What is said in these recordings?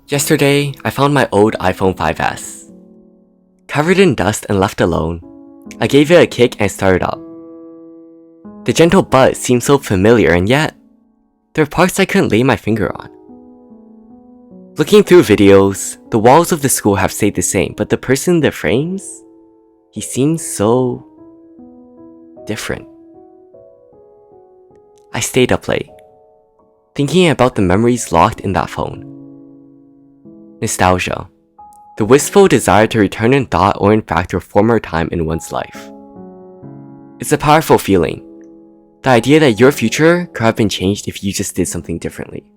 Yesterday, I found my old iPhone 5S. Covered in dust and left alone, I gave it a kick and started up. The gentle buzz seemed so familiar, and yet, there are parts I couldn't lay my finger on. Looking through videos, the walls of the school have stayed the same, but the person in the frames, he seems so different. I stayed up late, thinking about the memories locked in that phone. Nostalgia, the wistful desire to return in thought or in fact to a former time in one's life. It's a powerful feeling, the idea that your future could have been changed if you just did something differently.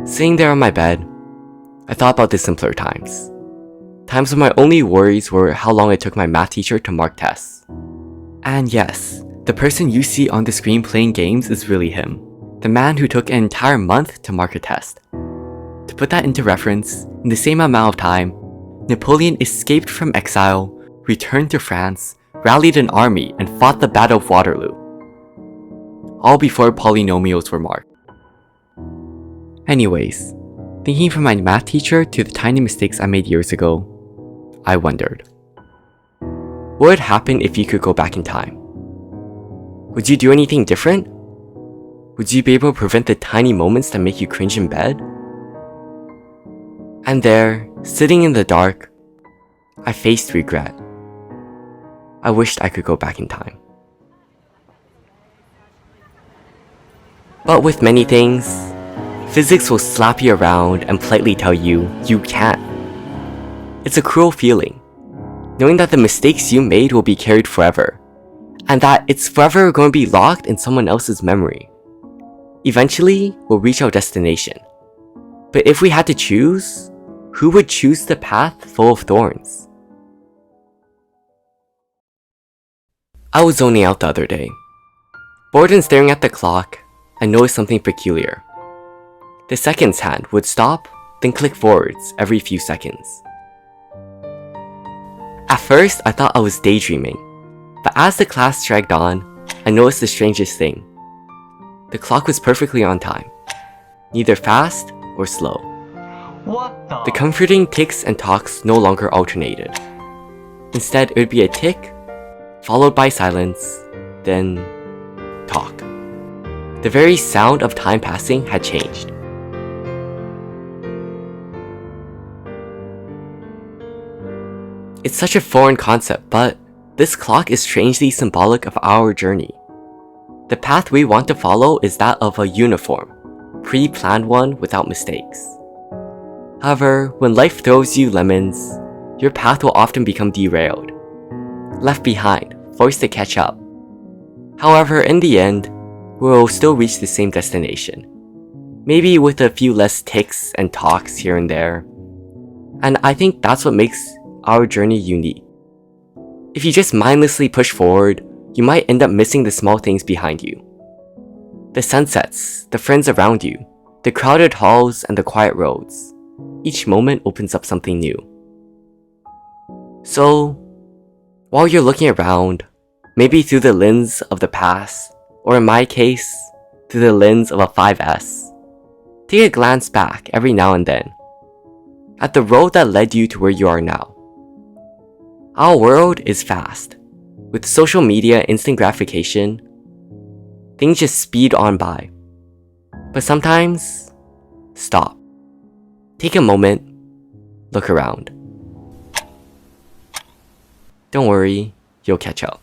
Sitting there on my bed, I thought about the simpler times. Times when my only worries were how long it took my math teacher to mark tests. And yes, the person you see on the screen playing games is really him, the man who took an entire month to mark a test. To put that into reference, in the same amount of time, Napoleon escaped from exile, returned to France, rallied an army, and fought the Battle of Waterloo. All before polynomials were marked. Anyways, thinking from my math teacher to the tiny mistakes I made years ago, I wondered, what would happen if you could go back in time? Would you do anything different? Would you be able to prevent the tiny moments that make you cringe in bed? And there, sitting in the dark, I faced regret. I wished I could go back in time. But with many things, physics will slap you around and politely tell you, you can't. It's a cruel feeling, knowing that the mistakes you made will be carried forever, and that it's forever going to be locked in someone else's memory. Eventually, we'll reach our destination. But if we had to choose, who would choose the path full of thorns? I was zoning out the other day. Bored and staring at the clock, I noticed something peculiar. The seconds hand would stop, then click forwards every few seconds. At first, I thought I was daydreaming, but as the class dragged on, I noticed the strangest thing. The clock was perfectly on time, neither fast or slow. The comforting ticks and talks no longer alternated. Instead, it would be a tick, followed by silence, then talk. The very sound of time passing had changed. It's such a foreign concept, but this clock is strangely symbolic of our journey. The path we want to follow is that of a uniform, pre-planned one without mistakes. However, when life throws you lemons, your path will often become derailed, left behind, forced to catch up. However, in the end, we'll still reach the same destination, maybe with a few less ticks and talks here and there. And I think that's what makes our journey unique. If you just mindlessly push forward, you might end up missing the small things behind you. The sunsets, the friends around you, the crowded halls and the quiet roads. Each moment opens up something new. So, while you're looking around, maybe through the lens of the past, or in my case, through the lens of a 5S, take a glance back every now and then, at the road that led you to where you are now. Our world is fast. With social media, instant gratification, things just speed on by. But sometimes, stop. Take a moment, look around. Don't worry, you'll catch up.